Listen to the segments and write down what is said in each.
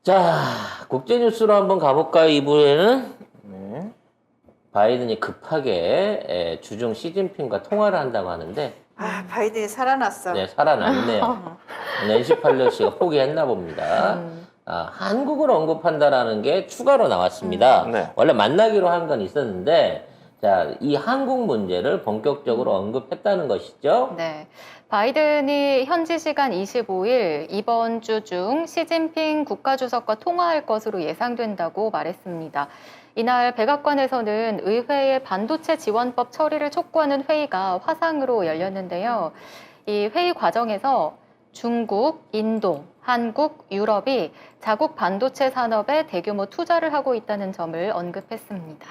자, 국제뉴스로 한번 가볼까요, 2부에는? 네. 바이든이 급하게 주중 시진핑과 통화를 한다고 하는데, 아, 바이든이 살아났어. 네, 살아났네요. 낸시 팔로시가 포기했나 봅니다. 한국을 언급한다라는 게 추가로 나왔습니다. 네. 원래 만나기로 한 건 있었는데, 자, 이 한국 문제를 본격적으로 언급했다는 것이죠. 네. 바이든이 현지 시간 25일 이번 주 중 시진핑 국가주석과 통화할 것으로 예상된다고 말했습니다. 이날 백악관에서는 의회의 반도체 지원법 처리를 촉구하는 회의가 화상으로 열렸는데요. 이 회의 과정에서 중국, 인도, 한국, 유럽이 자국 반도체 산업에 대규모 투자를 하고 있다는 점을 언급했습니다.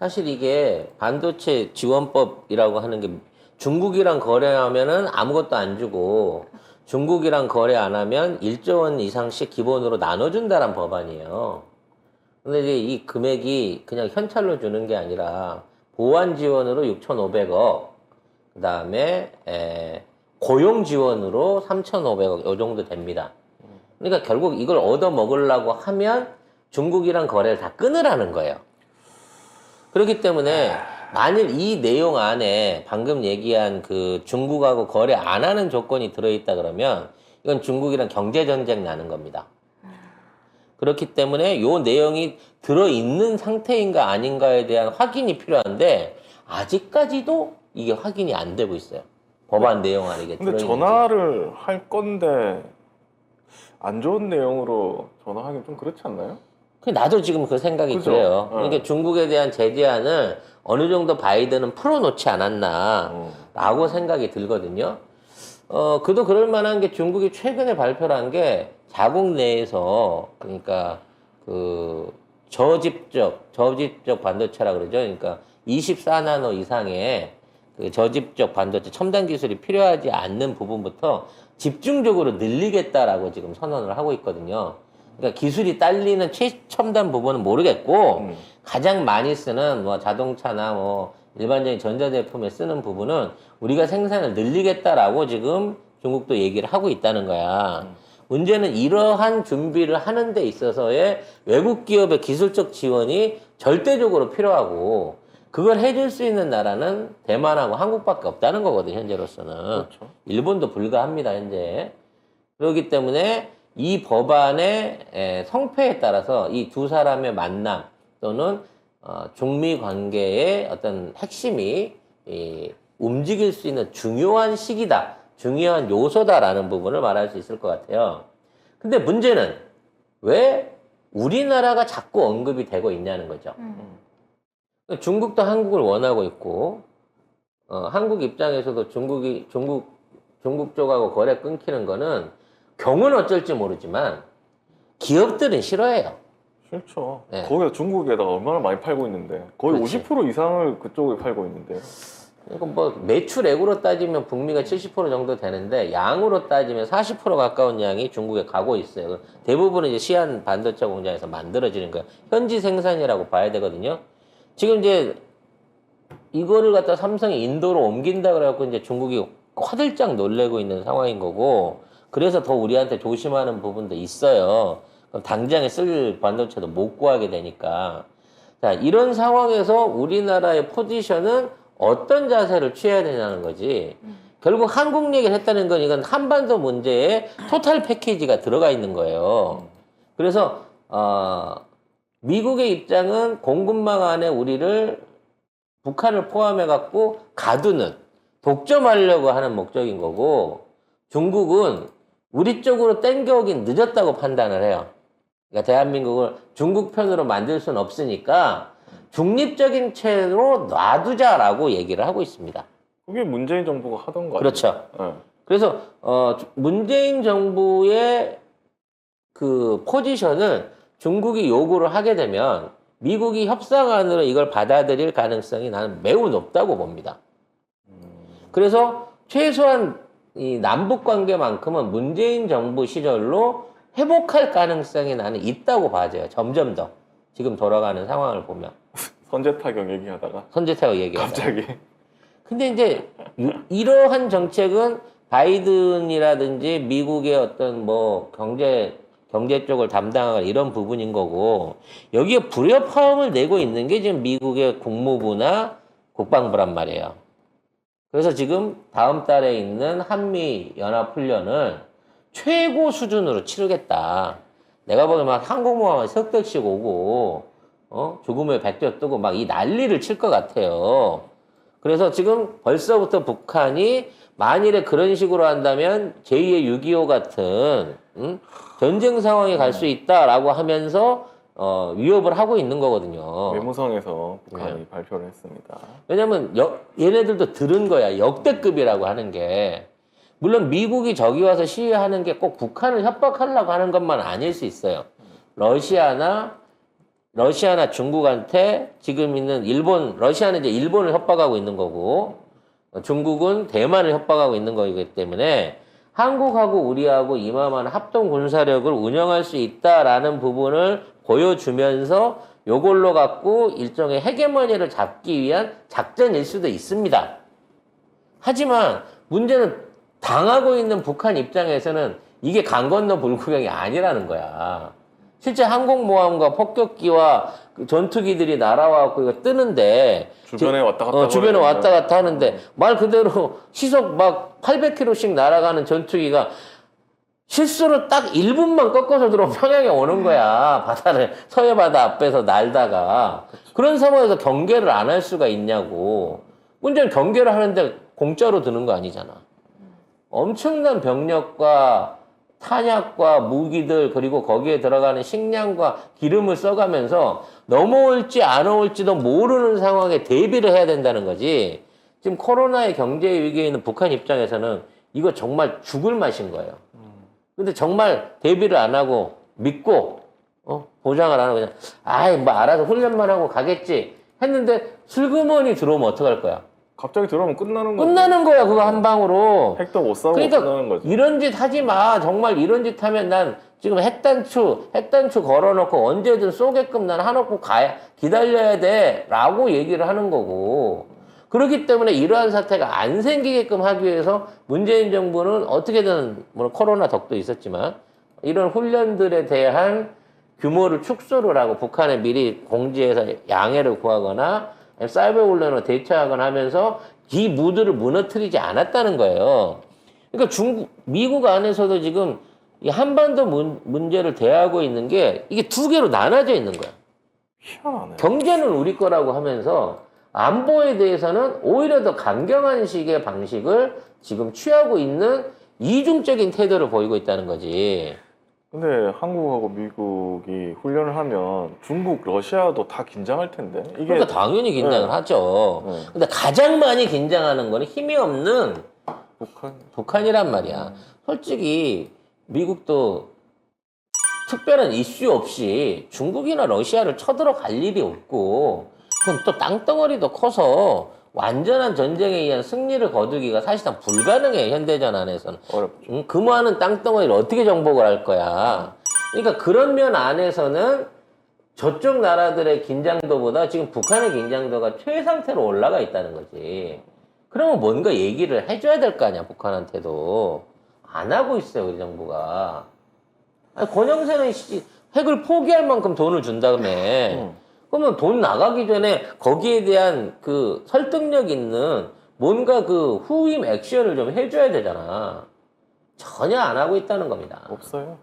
사실 이게 반도체 지원법이라고 하는 게 중국이랑 거래하면은 아무것도 안 주고 중국이랑 거래 안 하면 1조 원 이상씩 기본으로 나눠준다는 법안이에요. 근데 이제 이 금액이 그냥 현찰로 주는 게 아니라 보완 지원으로 6,500억, 그 다음에 고용 지원으로 3,500억 요 정도 됩니다. 그러니까 결국 이걸 얻어 먹으려고 하면 중국이랑 거래를 다 끊으라는 거예요. 그렇기 때문에 만일 이 내용 안에 방금 얘기한 그 중국하고 거래 안 하는 조건이 들어있다 그러면 이건 중국이랑 경제전쟁 나는 겁니다. 그렇기 때문에 요 내용이 들어있는 상태인가 아닌가에 대한 확인이 필요한데 아직까지도 이게 확인이 안 되고 있어요. 법안 내용 안에 이게 근데 들어있는지. 전화를 할 건데 안 좋은 내용으로 전화하기 좀 그렇지 않나요? 나도 지금 그 생각이 그죠? 그래요. 네. 그러니까 중국에 대한 제재안을 어느 정도 바이든은 풀어놓지 않았나 라고 생각이 들거든요. 그도 그럴 만한 게 중국이 최근에 발표를 한 게 자국 내에서 그러니까 그 저집적 반도체라 그러죠. 그러니까 24나노 이상의 그 저집적 반도체 첨단 기술이 필요하지 않는 부분부터 집중적으로 늘리겠다라고 지금 선언을 하고 있거든요. 그러니까 기술이 딸리는 최첨단 부분은 모르겠고 가장 많이 쓰는 뭐 자동차나 뭐 일반적인 전자제품에 쓰는 부분은 우리가 생산을 늘리겠다라고 지금 중국도 얘기를 하고 있다는 거야. 문제는 이러한 준비를 하는 데 있어서의 외국 기업의 기술적 지원이 절대적으로 필요하고 그걸 해줄 수 있는 나라는 대만하고 한국밖에 없다는 거거든, 현재로서는. 그렇죠. 일본도 불가합니다, 현재. 그렇기 때문에 이 법안의 성패에 따라서 이 두 사람의 만남 또는 중미 관계의 어떤 핵심이 움직일 수 있는 중요한 시기다, 중요한 요소다라는 부분을 말할 수 있을 것 같아요. 근데 문제는 왜 우리나라가 자꾸 언급이 되고 있냐는 거죠. 중국도 한국을 원하고 있고 한국 입장에서도 중국 쪽하고 거래 끊기는 거는 경우는 어쩔지 모르지만 기업들은 싫어해요. 싫죠. 네. 거기다 중국에다가 얼마나 많이 팔고 있는데 거의 그렇지. 50% 이상을 그쪽에 팔고 있는데요. 그러니까 뭐 매출액으로 따지면 북미가 70% 정도 되는데 양으로 따지면 40% 가까운 양이 중국에 가고 있어요. 대부분은 이제 시안 반도체 공장에서 만들어지는 거예요. 현지 생산이라고 봐야 되거든요. 지금 이제 이거를 갖다 삼성이 인도로 옮긴다 그래갖고 이제 중국이 화들짝 놀래고 있는 상황인 거고 그래서 더 우리한테 조심하는 부분도 있어요. 그럼 당장에 쓸 반도체도 못 구하게 되니까. 자, 이런 상황에서 우리나라의 포지션은 어떤 자세를 취해야 되냐는 거지. 결국 한국 얘기를 했다는 건 이건 한반도 문제에 토탈 패키지가 들어가 있는 거예요. 그래서 미국의 입장은 공급망 안에 우리를 북한을 포함해 갖고 가두는 독점하려고 하는 목적인 거고 중국은 우리 쪽으로 땡겨오긴 늦었다고 판단을 해요. 그러니까 대한민국을 중국 편으로 만들 수는 없으니까 중립적인 채로 놔두자라고 얘기를 하고 있습니다. 그게 문재인 정부가 하던 거 아니에요? 그렇죠. 네. 그래서 문재인 정부의 그 포지션을 중국이 요구를 하게 되면 미국이 협상안으로 이걸 받아들일 가능성이 나는 매우 높다고 봅니다. 그래서 최소한 이 남북 관계만큼은 문재인 정부 시절로 회복할 가능성이 나는 있다고 봐져요. 점점 더. 지금 돌아가는 상황을 보면. 선제 타격 얘기하다가 선제타격 얘기하다. 갑자기 근데 이제 이러한 정책은 바이든이라든지 미국의 어떤 뭐 경제 경제 쪽을 담당하는 이런 부분인 거고 여기에 불협화음을 내고 있는 게 지금 미국의 국무부나 국방부란 말이에요. 그래서 지금 다음 달에 있는 한미 연합훈련을 최고 수준으로 치르겠다. 내가 보기엔 막 항공모함 석 대씩 오고 죽음의 백조 뜨고 막 이 난리를 칠 것 같아요. 그래서 지금 벌써부터 북한이 만일에 그런 식으로 한다면 제2의 6.25 같은 전쟁 상황에 갈 수 있다라고 하면서 위협을 하고 있는 거거든요. 외무성에서 북한이 네. 발표를 했습니다. 왜냐면 얘네들도 들은 거야. 역대급이라고 하는 게. 물론 미국이 저기 와서 시위하는 게 꼭 북한을 협박하려고 하는 것만 아닐 수 있어요. 러시아나 중국한테 지금 있는 러시아는 이제 일본을 협박하고 있는 거고, 중국은 대만을 협박하고 있는 거기 때문에 한국하고 우리하고 이만한 합동 군사력을 운영할 수 있다라는 부분을 보여주면서 요걸로 갖고 일종의 헤게모니를 잡기 위한 작전일 수도 있습니다. 하지만 문제는 당하고 있는 북한 입장에서는 이게 강 건너 불구경이 아니라는 거야. 실제 항공모함과 폭격기와 그 전투기들이 날아와갖고 이거 뜨는데 주변에 왔다 갔다 주변에 거리는 왔다 갔다 하는데 말 그대로 시속 막 800km씩 날아가는 전투기가 실수로 딱 1분만 꺾어서 들어오면 평양에 오는 거야. 바다를 서해 바다 앞에서 날다가 그런 상황에서 경계를 안 할 수가 있냐고. 문제는 경계를 하는데 공짜로 드는 거 아니잖아. 엄청난 병력과 탄약과 무기들 그리고 거기에 들어가는 식량과 기름을 써가면서 넘어올지 안 올지도 모르는 상황에 대비를 해야 된다는 거지. 지금 코로나의 경제 위기에 있는 북한 입장에서는 이거 정말 죽을 맛인 거예요. 근데 정말 대비를 안 하고 믿고 보장을 안 하고 그냥 아이 뭐 알아서 훈련만 하고 가겠지 했는데 슬그머니 들어오면 어떡할 거야? 갑자기 들어오면 끝나는 거지. 끝나는 거야 그거 한 방으로. 핵도 못 싸우고 그러니까 끝나는 거지. 이런 짓 하지 마. 정말 이런 짓 하면 난 지금 핵단추 걸어놓고 언제든 쏘게끔 난 해놓고 기다려야 돼. 라고 얘기를 하는 거고. 그렇기 때문에 이러한 사태가 안 생기게끔 하기 위해서 문재인 정부는 어떻게든, 물론 코로나 덕도 있었지만, 이런 훈련들에 대한 규모를 축소를 하고 북한에 미리 공지해서 양해를 구하거나 사이버 훈련으로 대처하거나 하면서 이 무드를 무너뜨리지 않았다는 거예요. 그러니까 미국 안에서도 지금 이 한반도 문제를 대하고 있는 게 이게 두 개로 나눠져 있는 거야. 희한하네. 경제는 우리 거라고 하면서 안보에 대해서는 오히려 더 강경한 식의 방식을 지금 취하고 있는 이중적인 태도를 보이고 있다는 거지. 근데 한국하고 미국이 훈련을 하면 중국, 러시아도 다 긴장할 텐데. 이게 그러니까 당연히 긴장을 네. 하죠. 네. 근데 가장 많이 긴장하는 거는 힘이 없는 북한이란 말이야. 솔직히 미국도 특별한 이슈 없이 중국이나 러시아를 쳐들어갈 일이 없고 그럼 또 땅덩어리도 커서 완전한 전쟁에 의한 승리를 거두기가 사실상 불가능해. 현대전 안에서는. 어렵죠. 그 많은 땅덩어리를 어떻게 정복을 할 거야. 그러니까 그런 면 안에서는 저쪽 나라들의 긴장도보다 지금 북한의 긴장도가 최상태로 올라가 있다는 거지. 그러면 뭔가 얘기를 해줘야 될 거 아니야, 북한한테도. 안 하고 있어요, 우리 정부가. 아니, 권영세는 핵을 포기할 만큼 돈을 준다며. 그러면 돈 나가기 전에 거기에 대한 그 설득력 있는 뭔가 그 후임 액션을 좀 해줘야 되잖아. 전혀 안 하고 있다는 겁니다. 없어요.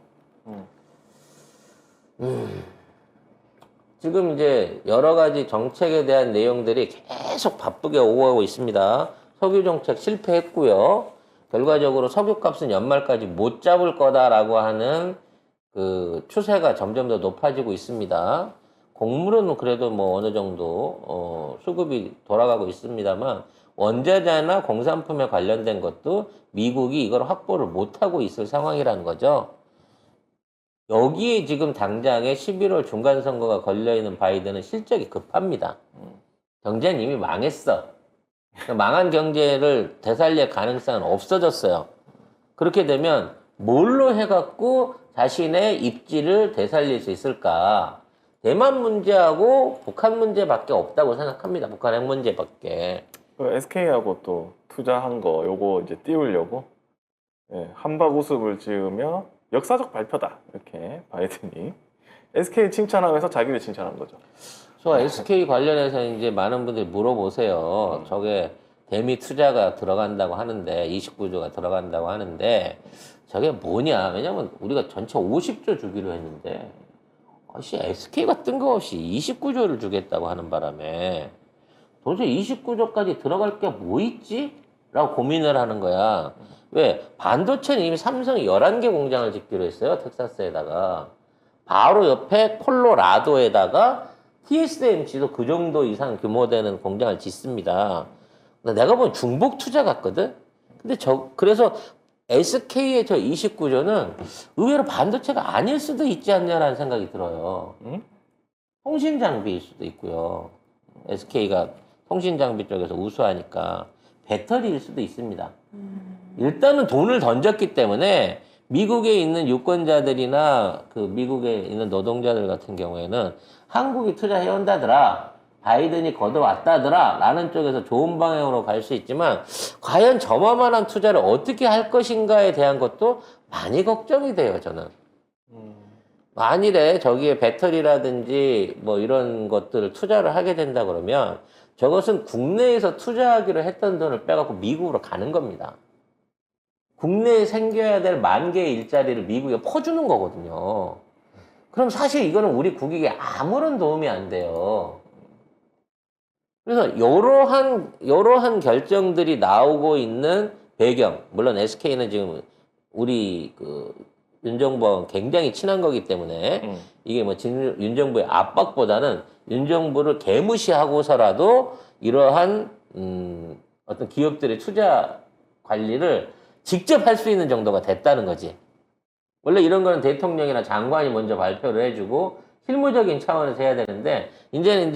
지금 이제 여러 가지 정책에 대한 내용들이 계속 바쁘게 오가고 있습니다. 석유 정책 실패했고요. 결과적으로 석유값은 연말까지 못 잡을 거다라고 하는 그 추세가 점점 더 높아지고 있습니다. 곡물은 그래도 뭐 어느 정도 수급이 돌아가고 있습니다만 원자재나 공산품에 관련된 것도 미국이 이걸 확보를 못하고 있을 상황이라는 거죠. 여기에 지금 당장에 11월 중간선거가 걸려있는 바이든은 실적이 급합니다. 경제는 이미 망했어. 망한 경제를 되살릴 가능성은 없어졌어요. 그렇게 되면 뭘로 해갖고 자신의 입지를 되살릴 수 있을까? 대만 문제하고 북한 문제밖에 없다고 생각합니다. 북한 핵 문제밖에. SK하고 또 투자한 거 요거 이제 띄우려고 한박 우습을 지으며 역사적 발표다 이렇게 바이든이 SK 칭찬하면서 자기를 칭찬한 거죠. 저 SK 관련해서 이제 많은 분들이 물어보세요. 저게 대미 투자가 들어간다고 하는데 29조가 들어간다고 하는데 저게 뭐냐? 왜냐면 우리가 전체 50조 주기로 했는데 아씨 SK가 뜬금없이 29조를 주겠다고 하는 바람에 도대체 29조까지 들어갈 게 뭐 있지? 라고 고민을 하는 거야. 왜? 반도체는 이미 삼성이 11개 공장을 짓기로 했어요. 텍사스에다가. 바로 옆에 콜로라도에다가 TSMC도 그 정도 이상 규모 되는 공장을 짓습니다. 근데 내가 보면 중복 투자 같거든? 근데 그래서 SK의 저 29조는 의외로 반도체가 아닐 수도 있지 않냐라는 생각이 들어요. 응? 통신 장비일 수도 있고요. SK가 통신 장비 쪽에서 우수하니까 배터리일 수도 있습니다. 일단은 돈을 던졌기 때문에 미국에 있는 유권자들이나 그 미국에 있는 노동자들 같은 경우에는 한국이 투자해온다더라, 바이든이 걷어왔다더라 라는 쪽에서 좋은 방향으로 갈 수 있지만 과연 저만한 투자를 어떻게 할 것인가에 대한 것도 많이 걱정이 돼요. 저는 만일에 저기에 배터리라든지 뭐 이런 것들을 투자를 하게 된다 그러면 저것은 국내에서 투자하기로 했던 돈을 빼갖고 미국으로 가는 겁니다. 국내에 생겨야 될 10,000개의 일자리를 미국에 퍼주는 거거든요. 그럼 사실 이거는 우리 국익에 아무런 도움이 안 돼요. 그래서 이러한 결정들이 나오고 있는 배경, 물론 SK는 지금 우리 그 윤정부와 굉장히 친한 거기 때문에 이게 뭐 윤정부의 압박보다는 윤정부를 개무시하고서라도 이러한 어떤 기업들의 투자 관리를 직접 할 수 있는 정도가 됐다는 거지. 원래 이런 거는 대통령이나 장관이 먼저 발표를 해주고 실무적인 차원에서 해야 되는데 이제는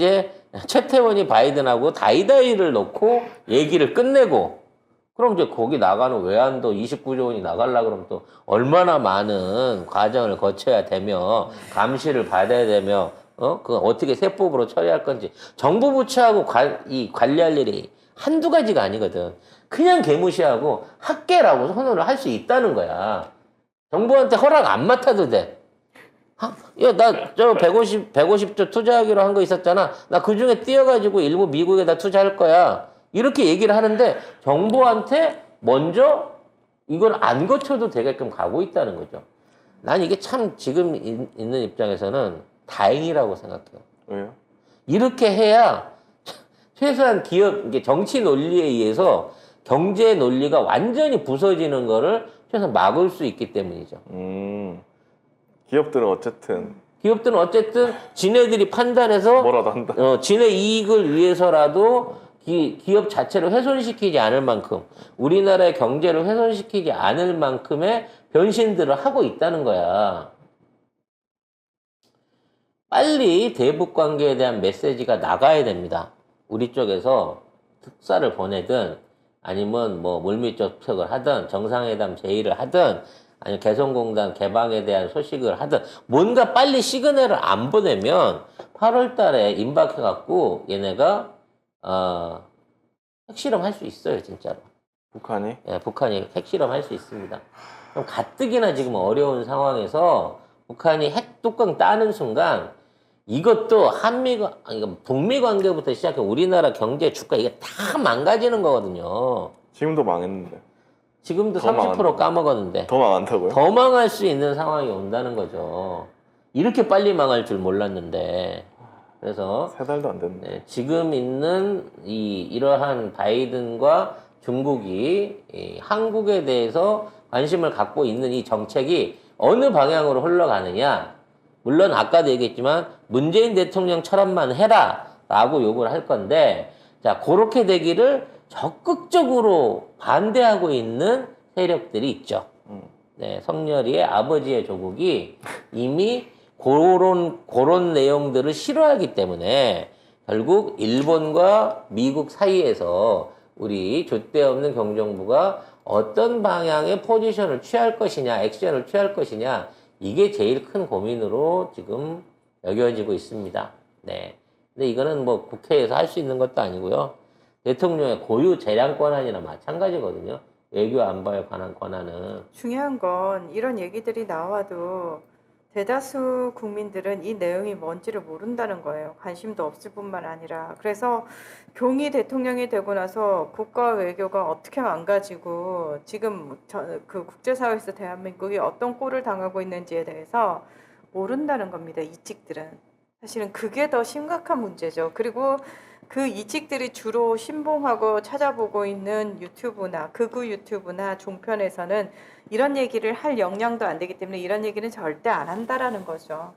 최태원이 바이든하고 다이다이를 놓고 얘기를 끝내고 그럼 이제 거기 나가는 외환도 29조 원이 나가려고 그러면 또 얼마나 많은 과정을 거쳐야 되며 감시를 받아야 되며 그 어떻게 세법으로 처리할 건지 정부 부처하고 관리할 일이 한두 가지가 아니거든. 그냥 개무시하고 학계라고 선언을 할 수 있다는 거야. 정부한테 허락 안 맡아도 돼. 야, 나 저 150조 투자하기로 한 거 있었잖아. 나 그 중에 띄어가지고 일부 미국에다 투자할 거야. 이렇게 얘기를 하는데 정부한테 먼저 이걸 안 거쳐도 되게끔 가고 있다는 거죠. 난 이게 참 지금 있는 입장에서는 다행이라고 생각해요. 왜요? 이렇게 해야 최소한 이게 정치 논리에 의해서 경제 논리가 완전히 부서지는 거를 최소한 막을 수 있기 때문이죠. 기업들은 어쨌든 지네들이 판단해서 뭐라도 한다. 지네 이익을 위해서라도 기업 자체를 훼손시키지 않을 만큼 우리나라의 경제를 훼손시키지 않을 만큼의 변신들을 하고 있다는 거야. 빨리 대북 관계에 대한 메시지가 나가야 됩니다. 우리 쪽에서 특사를 보내든 아니면 뭐 물밑 접촉을 하든 정상회담 제의를 하든 아니면 개성공단 개방에 대한 소식을 하든 뭔가 빨리 시그널을 안 보내면 8월 달에 임박해갖고 얘네가 핵실험 할 수 있어요, 진짜로. 북한이? 예, 북한이 핵실험 할 수 있습니다. 그럼 가뜩이나 지금 어려운 상황에서 북한이 핵 뚜껑 따는 순간 이것도 북미 관계부터 시작해 우리나라 경제 주가 이게 다 망가지는 거거든요. 지금도 망했는데. 지금도 더 30% 까먹었는데 더 망한다고요? 더 망할 수 있는 상황이 온다는 거죠. 이렇게 빨리 망할 줄 몰랐는데. 그래서 3달도 안 됐네. 네, 지금 있는 이러한 바이든과 중국이 한국에 대해서 관심을 갖고 있는 이 정책이 어느 방향으로 흘러가느냐. 물론 아까도 얘기했지만 문재인 대통령 철학만 해라 라고 요구를 할 건데 자 그렇게 되기를 적극적으로 반대하고 있는 세력들이 있죠. 네, 성렬이의 아버지의 조국이 이미 그런 내용들을 싫어하기 때문에 결국 일본과 미국 사이에서 우리 줏대 없는 경정부가 어떤 방향의 포지션을 취할 것이냐, 액션을 취할 것이냐 이게 제일 큰 고민으로 지금 여겨지고 있습니다. 네. 근데 이거는 뭐 국회에서 할 수 있는 것도 아니고요. 대통령의 고유 재량 권한이나 마찬가지거든요. 외교 안보에 관한 권한은. 중요한 건 이런 얘기들이 나와도 대다수 국민들은 이 내용이 뭔지를 모른다는 거예요. 관심도 없을 뿐만 아니라. 그래서 경이 대통령이 되고 나서 국가 외교가 어떻게 망가지고 지금 그 국제사회에서 대한민국이 어떤 꼴을 당하고 있는지에 대해서 모른다는 겁니다. 이직들은. 사실은 그게 더 심각한 문제죠. 그리고 그 이직들이 주로 신봉하고 찾아보고 있는 유튜브나 극우 유튜브나 종편에서는 이런 얘기를 할 역량도 안 되기 때문에 이런 얘기는 절대 안 한다라는 거죠.